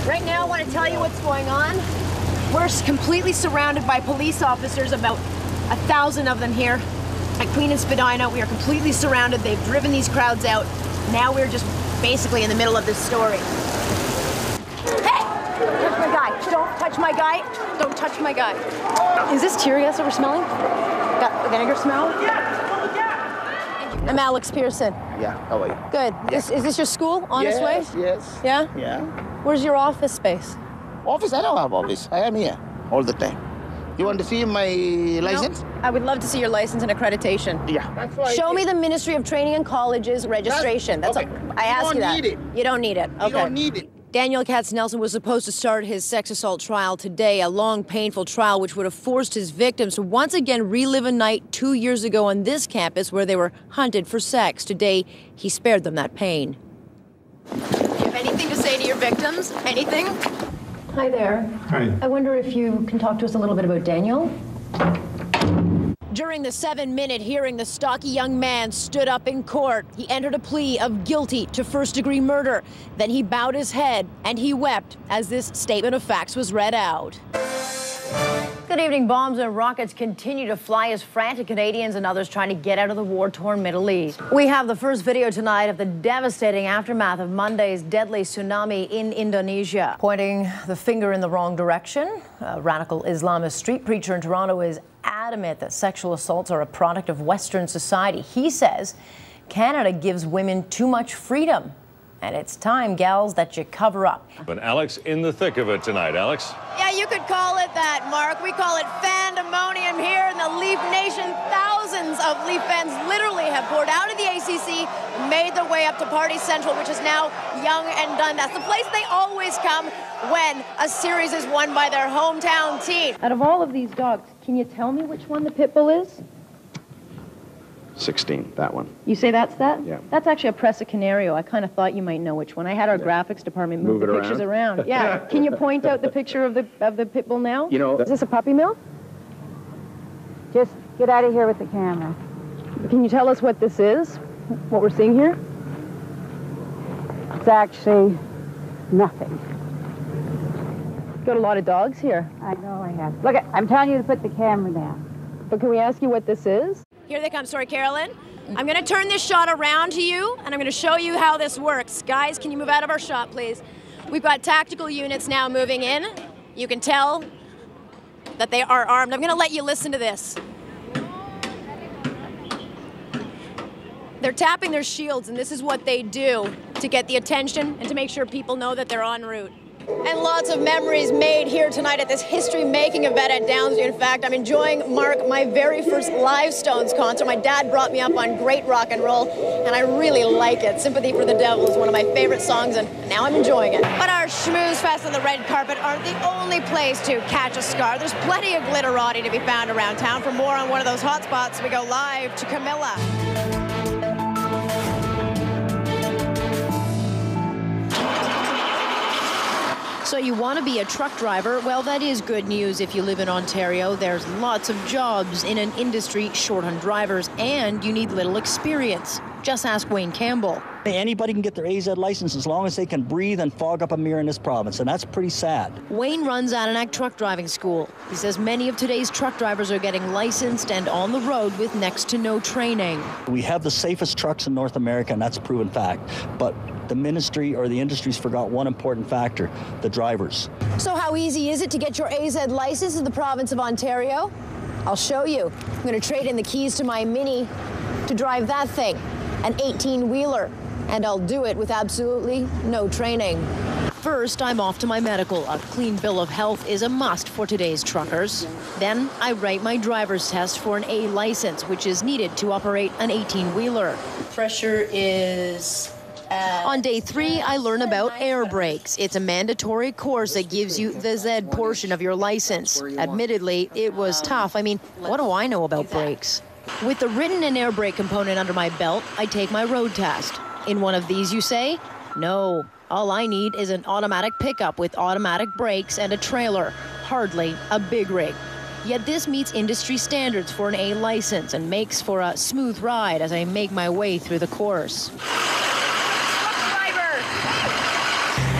Right now, I want to tell you what's going on. We're completely surrounded by police officers, about 1,000 of them here at Queen and Spadina. We are completely surrounded. They've driven these crowds out. Now we're just basically in the middle of this story. Hey! Don't touch my guy. Don't touch my guy. Don't touch my guy. Is this tear gas that we're smelling? Got the vinegar smell? I'm Alex Pierson. Yeah, how are you? Good. Yeah. Is this your school, Honest Way? Yes. Yeah? Yeah. Where's your office space? Office? I don't have office. I am here all the time. You want to see my license? No, I would love to see your license and accreditation. Yeah. That's why Show me the Ministry of Training and Colleges registration. That's okay. I asked you that. You don't need it. You don't need it. Okay. You don't need it. Daniel Katz-Nelson was supposed to start his sex assault trial today, a long, painful trial which would have forced his victims to once again relive a night 2 years ago on this campus where they were hunted for sex. Today, he spared them that pain. Do you have anything to say to your victims? Anything? Hi there. Hi. I wonder if you can talk to us a little bit about Daniel? During the 7-minute hearing, the stocky young man stood up in court. He entered a plea of guilty to first-degree murder. Then he bowed his head and he wept as this statement of facts was read out. Good evening. Bombs and rockets continue to fly as frantic Canadians and others trying to get out of the war-torn Middle East. We have the first video tonight of the devastating aftermath of Monday's deadly tsunami in Indonesia. Pointing the finger in the wrong direction, a radical Islamist street preacher in Toronto is adamant that sexual assaults are a product of Western society. He says Canada gives women too much freedom. And it's time, gals, that you cover up. But Alex in the thick of it tonight. Alex? Yeah, you could call it that, Mark. We call it fandemonium here in the Leaf Nation. Thousands of Leaf fans literally have poured out of the ACC, made their way up to Party Central, which is now Young and Dundas. The place they always come when a series is won by their hometown team. Out of all of these dogs, can you tell me which one the pit bull is? 16, that one. You say that's that? Yeah. That's actually a Presa Canario. I kind of thought you might know which one. I had our graphics department move the pictures around. Yeah. Can you point out the picture of the pit bull now? You know, is this a puppy mill? Just get out of here with the camera. Can you tell us what this is? What we're seeing here? It's actually nothing. Got a lot of dogs here. I know I have. Look, I'm telling you to put the camera down. But can we ask you what this is? Here they come. Sorry, Carolyn. I'm going to turn this shot around to you, and I'm going to show you how this works. Guys, can you move out of our shot, please? We've got tactical units now moving in. You can tell that they are armed. I'm going to let you listen to this. They're tapping their shields, and this is what they do to get the attention and to make sure people know that they're en route. And lots of memories made here tonight at this history-making event at Downsview. In fact, I'm enjoying, Mark, my very first live Stones concert. My dad brought me up on great rock and roll, and I really like it. Sympathy for the Devil is one of my favorite songs, and now I'm enjoying it. But our schmooze fest on the red carpet aren't the only place to catch a scar. There's plenty of glitterati to be found around town. For more on one of those hot spots, we go live to Camilla. So you want to be a truck driver? Well, that is good news if you live in Ontario. There's lots of jobs in an industry short on drivers, and you need little experience. Just ask Wayne Campbell. Anybody can get their AZ license as long as they can breathe and fog up a mirror in this province, and that's pretty sad. Wayne runs Ananak Truck Driving School. He says many of today's truck drivers are getting licensed and on the road with next to no training. We have the safest trucks in North America, and that's a proven fact. But the ministry or the industry's forgot one important factor, the drivers. So how easy is it to get your AZ license in the province of Ontario? I'll show you. I'm going to trade in the keys to my Mini to drive that thing, an 18-wheeler. And I'll do it with absolutely no training. First, I'm off to my medical. A clean bill of health is a must for today's truckers. Then I write my driver's test for an A license, which is needed to operate an 18-wheeler. Pressure is... On day 3, I learn about air brakes. It's a mandatory course that gives you the Z portion of your license. Admittedly, it was tough. I mean, what do I know about brakes? With the written and air brake component under my belt, I take my road test. In one of these, you say? No. All I need is an automatic pickup with automatic brakes and a trailer. Hardly a big rig. Yet this meets industry standards for an A license and makes for a smooth ride as I make my way through the course.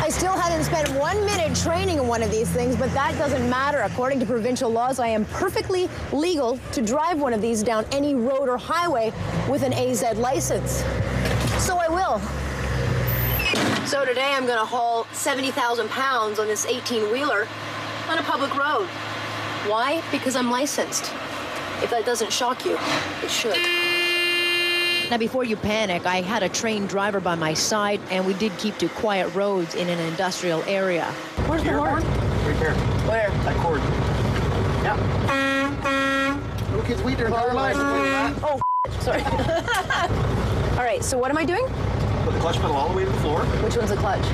I still hadn't spent 1 minute training in one of these things, but that doesn't matter. According to provincial laws, I am perfectly legal to drive one of these down any road or highway with an AZ license. So I will. So today I'm going to haul 70,000 pounds on this 18-wheeler on a public road. Why? Because I'm licensed. If that doesn't shock you, it should. Now, before you panic, I had a trained driver by my side, and we did keep to quiet roads in an industrial area. Where's the horn? Right there. Where? That cord. Yeah. Little kids, we did our lives. Oh, sorry. All right, so what am I doing? Put the clutch pedal all the way to the floor. Which one's the clutch?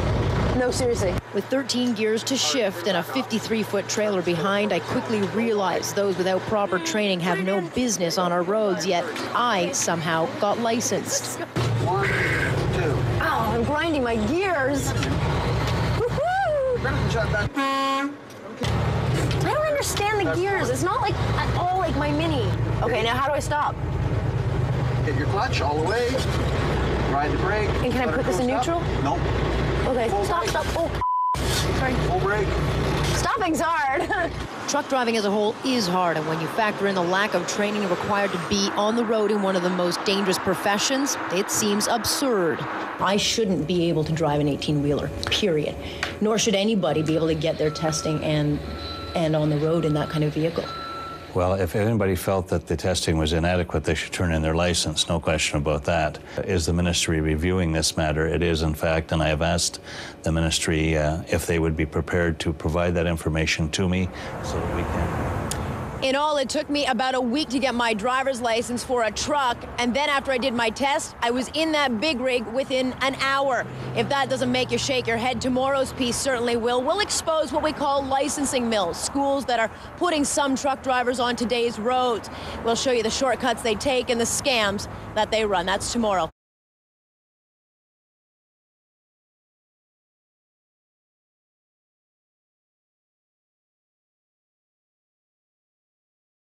No, seriously. With 13 gears to shift and a 53-foot trailer behind, I quickly realized those without proper training have no business on our roads, yet I somehow got licensed. 1, 2. Ow, I'm grinding my gears. Woohoo! I don't understand the gears. It's not like at all like my Mini. Okay, now how do I stop? Hit your clutch all the way. Ride the brake. And can I put this in neutral? Nope. Okay, Full stop, brake. stop. Oh, sorry. Full brake. Stopping's hard. Truck driving as a whole is hard, and when you factor in the lack of training required to be on the road in one of the most dangerous professions, it seems absurd. I shouldn't be able to drive an 18-wheeler, period. Nor should anybody be able to get their testing and on the road in that kind of vehicle. Well, if anybody felt that the testing was inadequate, they should turn in their license, no question about that. Is the ministry reviewing this matter? It is, in fact, and I have asked the ministry if they would be prepared to provide that information to me so that we can... In all, it took me about a week to get my driver's license for a truck, and then after I did my test, I was in that big rig within an hour. If that doesn't make you shake your head, tomorrow's piece certainly will. We'll expose what we call licensing mills, schools that are putting some truck drivers on today's roads. We'll show you the shortcuts they take and the scams that they run. That's tomorrow.